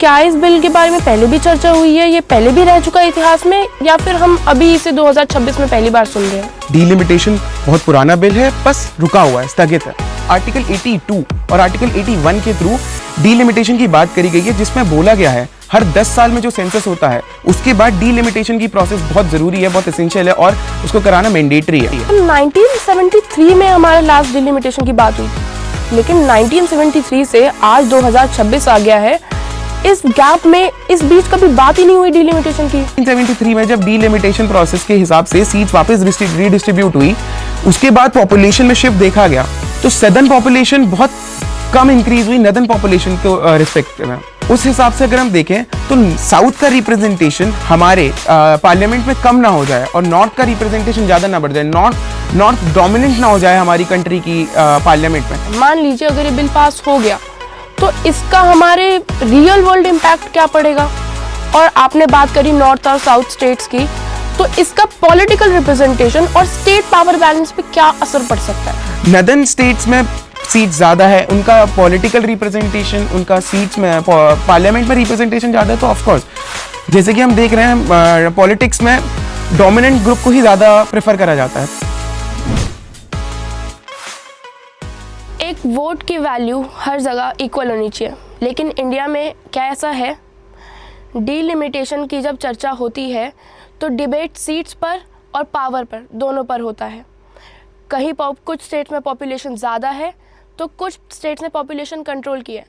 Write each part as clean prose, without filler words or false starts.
क्या इस बिल के बारे में पहले भी चर्चा हुई है, ये पहले भी रह चुका है इतिहास में, या फिर हम अभी इसे 2026 में पहली बार सुन रहे हैं? डीलिमिटेशन बहुत पुराना बिल है, बस रुका हुआ है, स्थगित है। आर्टिकल 82 और आर्टिकल 81 के थ्रू डीलिमिटेशन की बात करी गई है, जिसमें बोला गया है हर 10 साल में जो सेंसस होता है उसके बाद डीलिमिटेशन की प्रोसेस बहुत जरूरी है, बहुत एसेंशियल है और उसको कराना मैंडेटरी है। 1973 में हमारा लास्ट डीलिमिटेशन की बात हुई, लेकिन 1973 से आज 2026 आ गया है। इस गैप में इस बीच कभी बात ही नहीं हुई डीलिमिटेशन की। 1973 में जब डीलिमिटेशन प्रोसेस के हिसाब से सीट्स वापस रीडिस्ट्रीब्यूट हुई, उसके बाद पॉपुलेशन में शिफ्ट देखा गया, तो सदर्न पॉपुलेशन बहुत कम इंक्रीज हुई नॉर्दर्न पॉपुलेशन को रिस्पेक्ट में। उस हिसाब से अगर हम देखें तो साउथ का रिप्रेजेंटेशन हमारे पार्लियामेंट में कम ना हो जाए और नॉर्थ का रिप्रेजेंटेशन ज्यादा ना बढ़ जाए, नॉर्थ डोमिनेंट ना हो जाए हमारी कंट्री की पार्लियामेंट में। मान लीजिए अगर ये बिल पास हो गया तो इसका हमारे रियल वर्ल्ड इम्पैक्ट क्या पड़ेगा? और आपने बात करी नॉर्थ और साउथ स्टेट्स की, तो इसका पॉलिटिकल रिप्रेजेंटेशन और स्टेट पावर बैलेंस पे क्या असर पड़ सकता है? नॉर्दर्न स्टेट्स में सीट ज्यादा है, उनका पॉलिटिकल रिप्रेजेंटेशन, उनका सीट्स में पार्लियामेंट में रिप्रेजेंटेशन ज्यादा है, तो ऑफ कोर्स जैसे कि हम देख रहे हैं पॉलिटिक्स में डोमिनेंट ग्रुप को ही ज्यादा प्रेफर करा जाता है। एक वोट की वैल्यू हर जगह इक्वल होनी चाहिए, लेकिन इंडिया में क्या ऐसा है? डीलिमिटेशन की जब चर्चा होती है तो डिबेट सीट्स पर और पावर पर दोनों पर होता है। कहीं कुछ स्टेट्स में पॉपुलेशन ज़्यादा है तो कुछ स्टेट्स ने पॉपुलेशन कंट्रोल की है,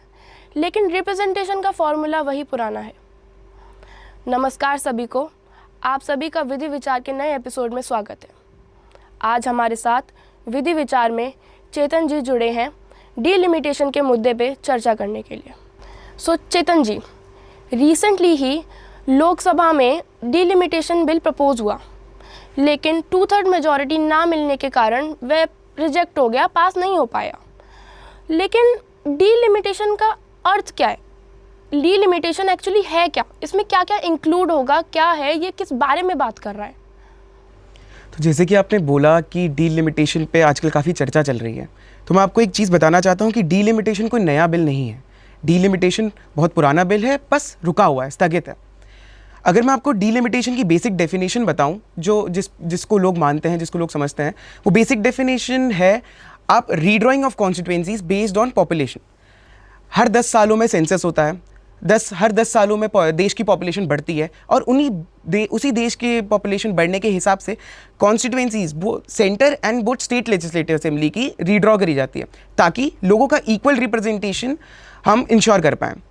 लेकिन रिप्रेजेंटेशन का फॉर्मूला वही पुराना है। नमस्कार सभी को, आप सभी का विधि विचार के नए एपिसोड में स्वागत है। आज हमारे साथ विधि विचार में चेतन जी जुड़े हैं डीलिमिटेशन के मुद्दे पे चर्चा करने के लिए। सो चेतन जी, रिसेंटली ही लोकसभा में डीलिमिटेशन बिल प्रपोज हुआ, लेकिन 2/3 मेजॉरिटी ना मिलने के कारण वह रिजेक्ट हो गया, पास नहीं हो पाया। लेकिन डीलिमिटेशन का अर्थ क्या है? डीलिमिटेशन एक्चुअली है क्या? इसमें क्या क्या इंक्लूड होगा, क्या है ये, किस बारे में बात कर रहा है? तो जैसे कि आपने बोला कि डीलिमिटेशन पे आजकल काफ़ी चर्चा चल रही है, तो मैं आपको एक चीज़ बताना चाहता हूँ कि डीलिमिटेशन कोई नया बिल नहीं है। डीलिमिटेशन बहुत पुराना बिल है, बस रुका हुआ है, स्थगित है। अगर मैं आपको डीलिमिटेशन की बेसिक डेफिनेशन बताऊं, जो जिसको लोग मानते हैं, जिसको लोग समझते हैं, वो बेसिक डेफिनेशन है आप redrawing of constituencies based on population. हर 10 सालों में सेंसस होता है, हर 10 सालों में देश की पॉपुलेशन बढ़ती है और उसी देश के पॉपुलेशन बढ़ने के हिसाब से constituencies centre and both state legislative assembly की रीड्रॉ करी जाती है, ताकि लोगों का इक्वल रिप्रेजेंटेशन हम इंश्योर कर पाएँ।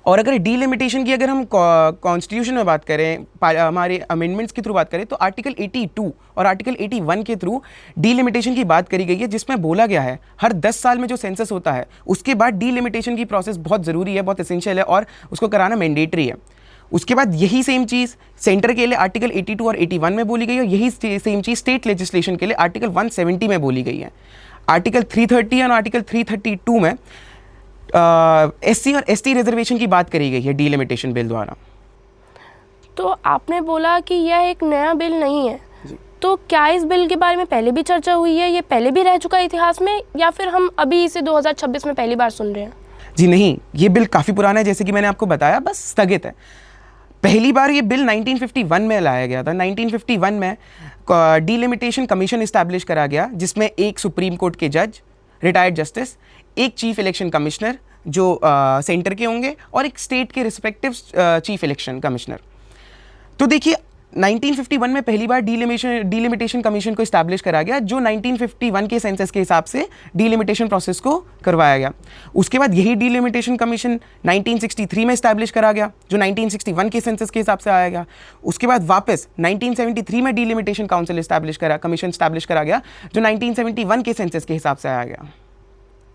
और अगर डीलिमिटेशन की अगर हम कॉन्स्टिट्यूशन में बात करें, हमारे अमेंडमेंट्स के थ्रू बात करें, तो आर्टिकल 82 और आर्टिकल 81 के थ्रू डीलिमिटेशन की बात करी गई है, जिसमें बोला गया है हर 10 साल में जो सेंसस होता है उसके बाद डीलिमिटेशन की प्रोसेस बहुत ज़रूरी है, बहुत एसेंशियल है और उसको कराना मैंडेटरी है। उसके बाद यही सेम चीज़ सेंटर के लिए आर्टिकल 82 और 81 में बोली गई है, और यही सेम चीज़ स्टेट लेजिस्लेशन के लिए आर्टिकल 170 में बोली गई है। आर्टिकल 330 और आर्टिकल 332 में एससी और एसटी रिजर्वेशन की बात करी गई है डीलिमिटेशन बिल द्वारा। तो आपने बोला कि यह एक नया बिल नहीं है, तो क्या इस बिल के बारे में पहले भी चर्चा हुई है, ये पहले भी रह चुका है इतिहास में, या फिर हम अभी इसे 2026 में पहली बार सुन रहे हैं? जी नहीं, ये बिल काफ़ी पुराना है, जैसे कि मैंने आपको बताया, बस स्थगित है। पहली बार ये बिल 1951 में लाया गया था। 1951 में डीलिमिटेशन कमीशन इस्टेब्लिश करा गया, जिसमें एक सुप्रीम कोर्ट के जज, रिटायर्ड जस्टिस, एक चीफ इलेक्शन कमिश्नर जो सेंटर के होंगे, और एक स्टेट के रिस्पेक्टिव चीफ इलेक्शन कमिश्नर। तो देखिए 1951 में पहली बार डीलिमिटेशन कमीशन को इस्टेब्लिश करा गया, जो 1951 के सेंसस के हिसाब से डीलिमिटेशन प्रोसेस को करवाया गया। उसके बाद यही डीलिमिटेशन कमीशन 1963 में इस्टेब्लिश करा गया, जो 1961 के सेंसस के हिसाब से आया गया। उसके बाद वापस 1973 में डीलिमिटेशन काउंसिल कमीशन इस्टेब्लिश करा गया, जो 1971 के सेंसस के हिसाब से आया गया।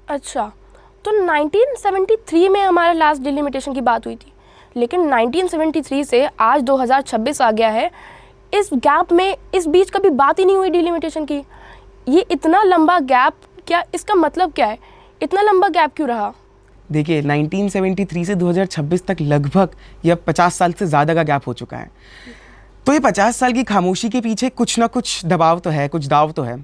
अच्छा, तो 1973 में हमारा लास्ट डीलिमिटेशन की बात हुई थी, लेकिन 1973 से आज 2026 आ गया है। इस गैप में इस बीच कभी बात ही नहीं हुई डीलिमिटेशन की। ये इतना लंबा गैप, क्या इसका मतलब क्या है? इतना लंबा गैप क्यों रहा? देखिए 1973 से 2026 तक लगभग यह 50 साल से ज़्यादा का गैप हो चुका है। तो ये 50 साल की खामोशी के पीछे कुछ ना कुछ दबाव तो है, कुछ दाव तो है।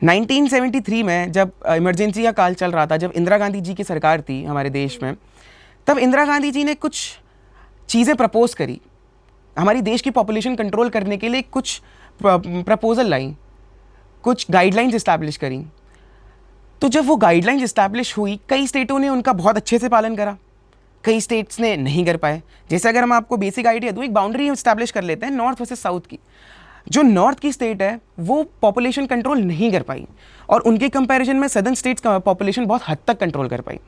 1973 में जब इमरजेंसी का काल चल रहा था, जब इंदिरा गांधी जी की सरकार थी हमारे देश में, तब इंदिरा गांधी जी ने कुछ चीज़ें प्रपोज करी, हमारी देश की पॉपुलेशन कंट्रोल करने के लिए कुछ प्रपोजल लाई, कुछ गाइडलाइंस इस्टेब्लिश करी। तो जब वो गाइडलाइंस इस्टेब्लिश हुई, कई स्टेटों ने उनका बहुत अच्छे से पालन करा, कई स्टेट्स ने नहीं कर पाए। जैसे अगर हम आपको बेसिक आइडिया दूँ, एक बाउंड्री हम इस्टेब्लिश कर लेते हैं नॉर्थ वर्सेस साउथ की। जो नॉर्थ की स्टेट है वो पॉपुलेशन कंट्रोल नहीं कर पाई और उनके कंपैरिजन में सदर्न स्टेट्स का पॉपुलेशन बहुत हद तक कंट्रोल कर पाई।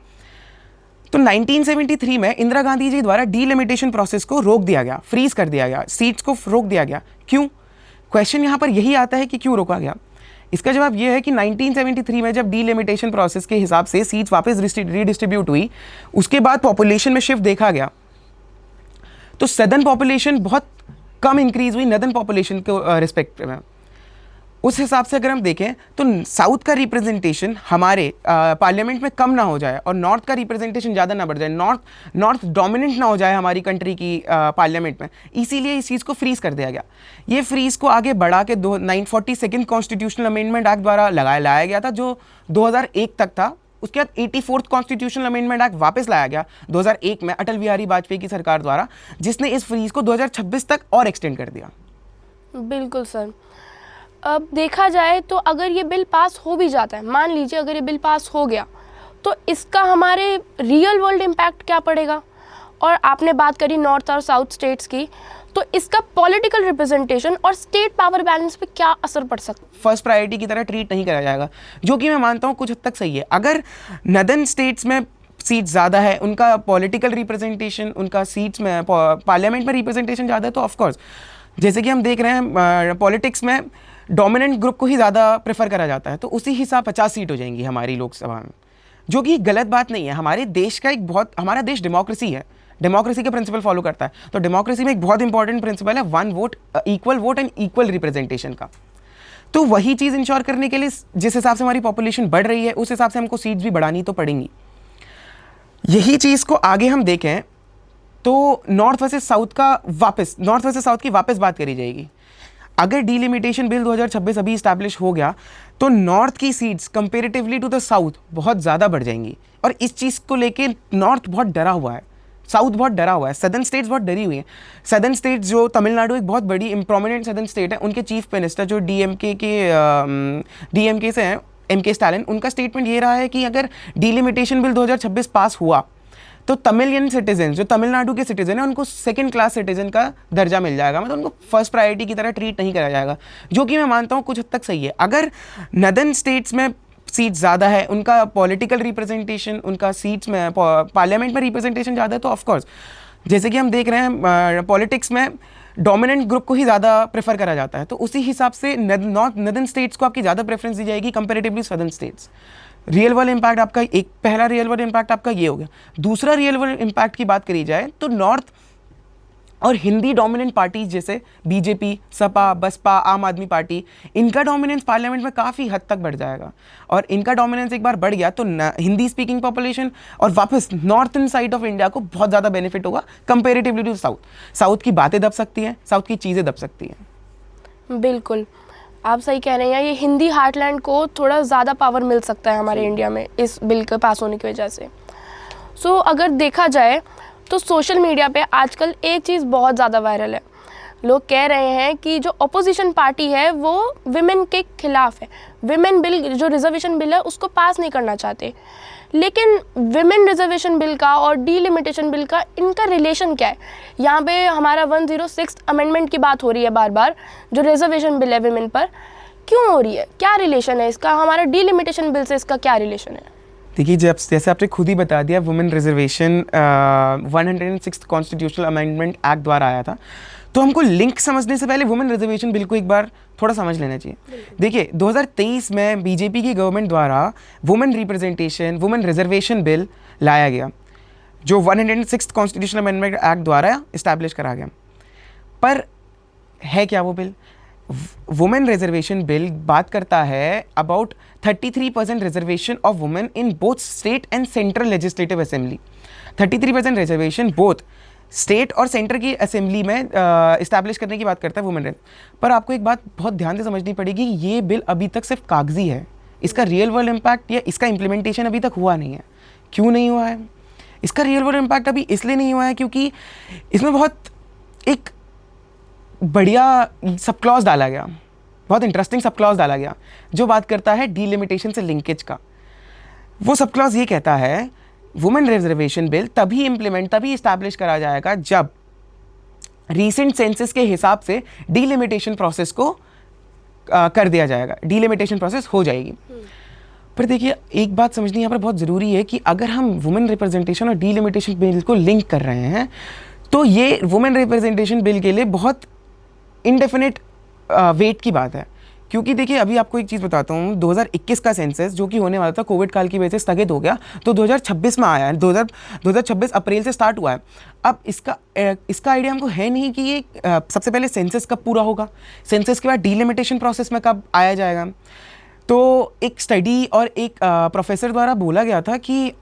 तो 1973 में इंदिरा गांधी जी द्वारा डीलिमिटेशन प्रोसेस को रोक दिया गया, फ्रीज कर दिया गया, सीट्स को रोक दिया गया। क्यों? क्वेश्चन यहाँ पर यही आता है कि क्यों रोका गया। इसका जवाब यह है कि 1973 में जब डीलिमिटेशन प्रोसेस के हिसाब से सीट्स वापस रीडिस्ट्रीब्यूट हुई, उसके बाद पॉपुलेशन में शिफ्ट देखा गया, तो सदर्न पॉपुलेशन बहुत कम इंक्रीज हुई नदर्न पॉपुलेशन के रिस्पेक्ट में। उस हिसाब से अगर हम देखें तो साउथ का रिप्रेजेंटेशन हमारे पार्लियामेंट में कम ना हो जाए और नॉर्थ का रिप्रेजेंटेशन ज़्यादा ना बढ़ जाए, नॉर्थ डोमिनेंट ना हो जाए हमारी कंट्री की पार्लियामेंट में, इसीलिए इस चीज़ को फ्रीज कर दिया गया। ये फ्रीज को आगे बढ़ा के 942 कॉन्स्टिट्यूशनल अमेंडमेंट एक्ट द्वारा लाया गया था, जो 2001 तक था। उसके बाद 84th कॉन्स्टिट्यूशनल अमेंडमेंट एक्ट वापस लाया गया 2001 में अटल बिहारी वाजपेयी की सरकार द्वारा, जिसने इस फ्रीज को 2026 तक और एक्सटेंड कर दिया। बिल्कुल सर। अब देखा जाए तो अगर ये बिल पास हो भी जाता है, मान लीजिए अगर ये बिल पास हो गया, तो इसका हमारे रियल वर्ल्ड इम्पैक्ट क्या पड़ेगा? और आपने बात करी नॉर्थ और साउथ स्टेट्स की, तो इसका पॉलिटिकल रिप्रेजेंटेशन और स्टेट पावर बैलेंस पे क्या असर पड़ सकता है? फर्स्ट प्रायोरिटी की तरह ट्रीट नहीं करा जाएगा, जो कि मैं मानता हूँ कुछ हद तक सही है। अगर नदर्न स्टेट्स में सीट ज़्यादा है, उनका पॉलिटिकल रिप्रेजेंटेशन, उनका सीट्स में पार्लियामेंट में रिप्रेजेंटेशन ज़्यादा है, तो ऑफकोर्स जैसे कि हम देख रहे हैं पॉलिटिक्स में डोमिनेंट ग्रुप को ही ज़्यादा प्रेफर करा जाता है, तो उसी हिसाब 50 सीट हो जाएंगी हमारी लोकसभा में, जो कि गलत बात नहीं है। हमारे देश का हमारा देश डेमोक्रेसी है, डेमोक्रेसी के प्रिंसिपल फॉलो करता है। तो डेमोक्रेसी में एक बहुत इंपॉर्टेंट प्रिंसिपल है one vote and equal representation का। तो वही चीज़ इंश्योर करने के लिए जिस हिसाब से हमारी पॉपुलेशन बढ़ रही है, उस हिसाब से हमको सीट्स भी बढ़ानी तो पड़ेंगी। यही चीज़ को आगे हम देखें तो नॉर्थ वर्सेस साउथ की वापस बात करी जाएगी। अगर डीलिमिटेशन बिल 2026 अभी इस्टेब्लिश हो गया तो नॉर्थ की seats comparatively to the south बहुत ज़्यादा बढ़ जाएंगी, और इस चीज़ को लेके नॉर्थ बहुत डरा हुआ है, साउथ बहुत डरा हुआ है, सदर्न स्टेट्स बहुत डरी हुई हैं। सदर्न स्टेट्स जो तमिलनाडु एक बहुत बड़ी प्रोमिनेंट सदर्न स्टेट है, उनके चीफ मिनिस्टर जो डीएमके से हैं, एमके स्टालिन, उनका स्टेटमेंट ये रहा है कि अगर डीलिमिटेशन बिल 2026 पास हुआ तो तमिलियन सिटीजन जो तमिलनाडु के सिटीजन है उनको सेकंड क्लास सिटीजन का दर्जा मिल जाएगा, मतलब उनको फर्स्ट प्रायोरिटी की तरह ट्रीट नहीं करा जाएगा, जो कि मैं मानता हूँ कुछ हद तक सही है। अगर नदर्न स्टेट्स में सीट ज़्यादा है, उनका पॉलिटिकल रिप्रेजेंटेशन, उनका सीट्स में पार्लियामेंट में रिप्रेजेंटेशन ज़्यादा है, तो ऑफकोर्स जैसे कि हम देख रहे हैं पॉलिटिक्स में डोमिनेंट ग्रुप को ही ज़्यादा प्रेफर करा जाता है, तो उसी हिसाब से नदर्न स्टेट्स को आपकी ज़्यादा प्रेफरेंस दी जाएगी comparatively southern states. Real world impact आपका पहला रियल वर्ल्ड इम्पैक्ट आपका ये हो गया। दूसरा रियल वर्ल्ड इम्पैक्ट की बात करी जाए तो नॉर्थ और हिंदी डोमिनेंट पार्टीज जैसे बीजेपी, सपा, बसपा, आम आदमी पार्टी, इनका डोमिनेंस पार्लियामेंट में काफ़ी हद तक बढ़ जाएगा, और इनका डोमिनेंस एक बार बढ़ गया तो हिंदी स्पीकिंग पॉपुलेशन और वापस नॉर्थन साइड ऑफ इंडिया को बहुत ज़्यादा बेनिफिट होगा कंपेरेटिवली टू साउथ की बातें दब सकती हैं, साउथ की चीज़ें दब सकती हैं। बिल्कुल, आप सही कह रहे हैं। ये हिंदी हार्टलैंड को थोड़ा ज़्यादा पावर मिल सकता है हमारे इंडिया में इस बिल के पास होने की वजह से। सो अगर देखा जाए तो सोशल मीडिया पे आजकल एक चीज़ बहुत ज़्यादा वायरल है। लोग कह रहे हैं कि जो अपोजिशन पार्टी है वो विमेन के खिलाफ है, विमेन बिल जो रिजर्वेशन बिल है उसको पास नहीं करना चाहते। लेकिन विमेन रिजर्वेशन बिल का और डीलिमिटेशन बिल का इनका रिलेशन क्या है? यहाँ पे हमारा 106 अमेंडमेंट की बात हो रही है बार बार, जो रिजर्वेशन बिल है विमेन पर, क्यों हो रही है? क्या रिलेशन है इसका? हमारा डीलिमिटेशन बिल से इसका क्या रिलेशन है? देखिए, जैसे आपने खुद ही बता दिया, women reservation 106 constitutional amendment act द्वारा आया था, तो हमको लिंक समझने से पहले वुमेन रिजर्वेशन बिल को एक बार थोड़ा समझ लेना चाहिए। देखिए, 2023 में बीजेपी की गवर्नमेंट द्वारा वुमेन रिजर्वेशन बिल लाया गया, जो 106 कॉन्स्टिट्यूशनल अमेंडमेंट एक्ट द्वारा इस्टेब्लिश करा गया। पर है क्या वो बिल? वुमेन रिजर्वेशन बिल बात करता है about 33% reservation of women in both state and central legislative assembly. 33% reservation both state और सेंटर की असेंबली में इस्टेब्लिश करने की बात करता है वुमेन। पर आपको एक बात बहुत ध्यान से समझनी पड़ेगी, ये बिल अभी तक सिर्फ कागजी है, इसका रियल वर्ल्ड इम्पैक्ट या इसका इम्प्लीमेंटेशन अभी तक हुआ नहीं है। क्यों नहीं हुआ है? इसका रियल वर्ल्ड इम्पैक्ट अभी इसलिए नहीं हुआ है क्योंकि इसमें बहुत एक बढ़िया सब क्लॉज डाला गया, बहुत इंटरेस्टिंग सब क्लॉज डाला गया जो बात करता है डीलिमिटेशन से लिंकेज का। वो सब क्लॉज ये कहता है वुमेन रिजर्वेशन बिल तभी इस्टेब्लिश करा जाएगा जब रीसेंट सेंसस के हिसाब से डीलिमिटेशन प्रोसेस को कर दिया जाएगा, डीलिमिटेशन प्रोसेस हो जाएगी। पर देखिए एक बात समझनी यहाँ पर बहुत ज़रूरी है कि अगर हम वुमेन रिप्रेजेंटेशन और डीलिमिटेशन बिल को लिंक कर रहे हैं तो ये वुमेन रिप्रेजेंटेशन बिल के लिए बहुत इनडेफिनिट वेट की बात है। क्योंकि देखिए अभी आपको एक चीज़ बताता हूँ, 2021 का सेंसस जो कि होने वाला था कोविड काल की वजह से स्थगित हो गया, तो 2026 में आया है, 2026 अप्रैल से स्टार्ट हुआ है। अब इसका आइडिया हमको है नहीं कि ये सबसे पहले सेंसस कब पूरा होगा, सेंसस के बाद डीलिमिटेशन प्रोसेस में कब आया जाएगा। तो एक स्टडी और एक प्रोफेसर द्वारा बोला गया था कि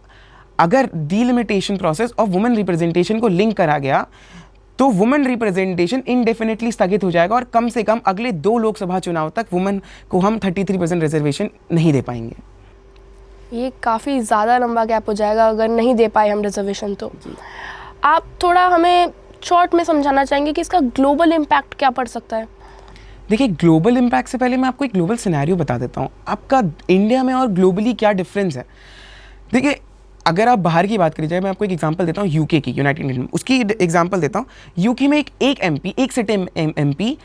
अगर डीलिमिटेशन प्रोसेस और वुमेन रिप्रेजेंटेशन को लिंक करा गया तो वुमेन रिप्रेजेंटेशन इनडेफिनेटली स्थगित हो जाएगा और कम से कम अगले 2 लोकसभा चुनाव तक वुमेन को हम 33% रिजर्वेशन नहीं दे पाएंगे। ये काफ़ी ज़्यादा लंबा गैप हो जाएगा अगर नहीं दे पाए हम रिजर्वेशन तो। आप थोड़ा हमें शॉर्ट में समझाना चाहेंगे कि इसका ग्लोबल इम्पैक्ट क्या पड़ सकता है? देखिए ग्लोबल इम्पैक्ट से पहले मैं आपको एक ग्लोबल सिनेरियो बता देता हूँ, आपका इंडिया में और ग्लोबली क्या डिफरेंस है। देखिए अगर आप बाहर की बात करी जाए, मैं आपको एक एग्जांपल देता हूँ यूके की, यूनाइटेड किंगडम, उसकी एग्जांपल देता हूँ। यूके में एक एमपी, एक सिटी एमपी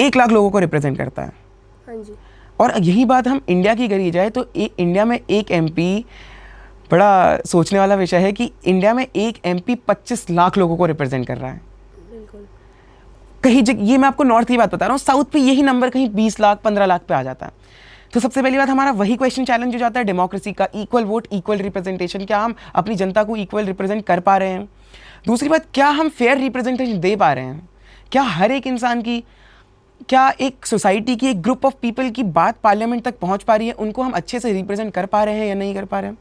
1 लाख लोगों को रिप्रेजेंट करता है। हाँ जी। और यही बात हम इंडिया की करी जाए तो इंडिया में एक एमपी, बड़ा सोचने वाला विषय है कि इंडिया में एक एमपी 25 लाख लोगों को रिप्रेजेंट कर रहा है। बिल्कुल। कहीं जगह, ये मैं आपको नॉर्थ की बात बता रहा हूँ, साउथ पे यही नंबर कहीं 20 लाख 15 लाख पे आ जाता है। तो सबसे पहली बात हमारा वही क्वेश्चन चैलेंज हो जाता है डेमोक्रेसी का, इक्वल वोट इक्वल रिप्रेजेंटेशन, क्या हम अपनी जनता को इक्वल रिप्रेजेंट कर पा रहे हैं। दूसरी बात, क्या हम फेयर रिप्रेजेंटेशन दे पा रहे हैं, क्या हर एक इंसान की, क्या एक सोसाइटी की, एक ग्रुप ऑफ पीपल की बात पार्लियामेंट तक पहुंच पा रही है, उनको हम अच्छे से रिप्रेजेंट कर पा रहे हैं या नहीं कर पा रहे हैं।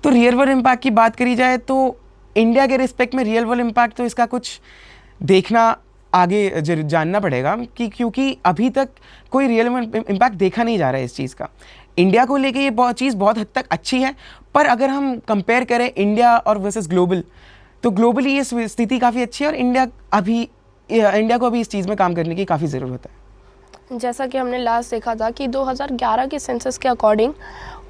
तो रियल वर्ल्ड इम्पैक्ट की बात करी जाए तो इंडिया के रिस्पेक्ट में रियल वर्ल्ड इम्पैक्ट तो इसका कुछ देखना आगे जानना पड़ेगा कि क्योंकि अभी तक कोई रियल वर्ल्ड इम्पैक्ट देखा नहीं जा रहा है इस चीज़ का। इंडिया को लेके ये चीज़ बहुत हद तक अच्छी है, पर अगर हम कंपेयर करें इंडिया और वर्सेस ग्लोबल, तो ग्लोबली ये स्थिति काफ़ी अच्छी है और इंडिया को अभी इस चीज़ में काम करने की काफ़ी ज़रूरत है। जैसा कि हमने लास्ट देखा था कि 2011 के सेंसस के अकॉर्डिंग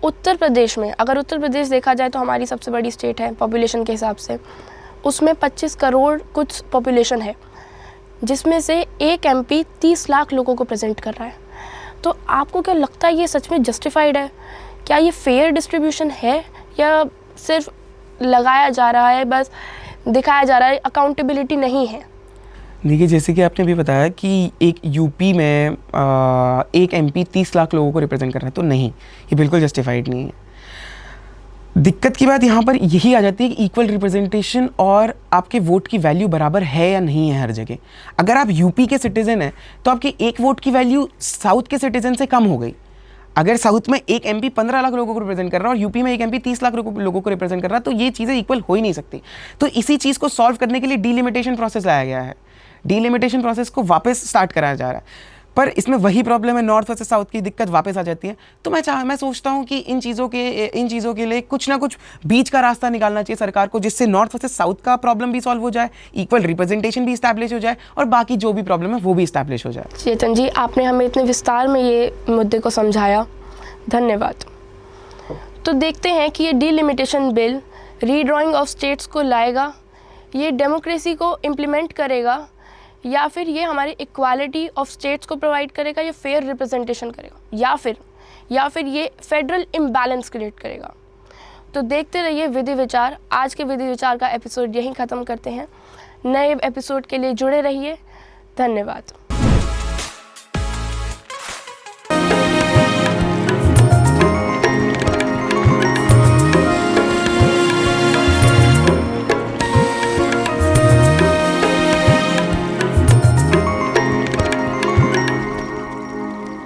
उत्तर प्रदेश में, अगर उत्तर प्रदेश देखा जाए तो हमारी सबसे बड़ी स्टेट है पॉपुलेशन के हिसाब से, उसमें 25 करोड़ कुछ पॉपुलेशन है, जिसमें से एक एमपी 30 लाख लोगों को प्रेजेंट कर रहा है। तो आपको क्या लगता है ये सच में जस्टिफाइड है? क्या ये फेयर डिस्ट्रीब्यूशन है या सिर्फ लगाया जा रहा है, बस दिखाया जा रहा है, अकाउंटेबिलिटी नहीं है? देखिए जैसे कि आपने भी बताया कि एक यूपी में एक एमपी 30 लाख लोगों को रिप्रेजेंट कर रहा है, तो नहीं, ये बिल्कुल जस्टिफाइड नहीं है। दिक्कत की बात यहाँ पर यही आ जाती है कि इक्वल रिप्रेजेंटेशन और आपके वोट की वैल्यू बराबर है या नहीं है हर जगह। अगर आप यूपी के सिटीज़न हैं तो आपके एक वोट की वैल्यू साउथ के सिटीज़न से कम हो गई। अगर साउथ में एक एमपी 15 लाख लोगों को रिप्रेजेंट कर रहा है और यूपी में एक एमपी 30 लाख लोगों को रिप्रेजेंट कर रहा है, तो ये चीज़ें इक्वल हो ही नहीं सकती। तो इसी चीज़ को सॉल्व करने के लिए डीलिमिटेशन प्रोसेस लाया गया है। डीलिमिटेशन प्रोसेस को वापस स्टार्ट कराया जा रहा है, पर इसमें वही प्रॉब्लम है, नॉर्थ वर्सेस साउथ की दिक्कत वापस आ जाती है। तो मैं सोचता हूँ कि इन चीज़ों के लिए कुछ ना कुछ बीच का रास्ता निकालना चाहिए सरकार को, जिससे नॉर्थ वर्सेस साउथ का प्रॉब्लम भी सॉल्व हो जाए, इक्वल रिप्रेजेंटेशन भी इस्टेब्लिश हो जाए और बाकी जो भी प्रॉब्लम है वो भी इस्टेब्लिश हो जाए। चेतन जी, आपने हमें इतने विस्तार में ये मुद्दे को समझाया, धन्यवाद। तो देखते हैं कि ये डीलिमिटेशन बिल रीड्राइंग ऑफ स्टेट्स को लाएगा, ये डेमोक्रेसी को इम्प्लीमेंट करेगा, या फिर ये हमारी इक्वालिटी ऑफ स्टेट्स को प्रोवाइड करेगा, ये फेयर रिप्रेजेंटेशन करेगा, या फिर ये फेडरल इम्बैलेंस क्रिएट करेगा। तो देखते रहिए विधि विचार। आज के विधि विचार का एपिसोड यहीं ख़त्म करते हैं। नए एपिसोड के लिए जुड़े रहिए। धन्यवाद।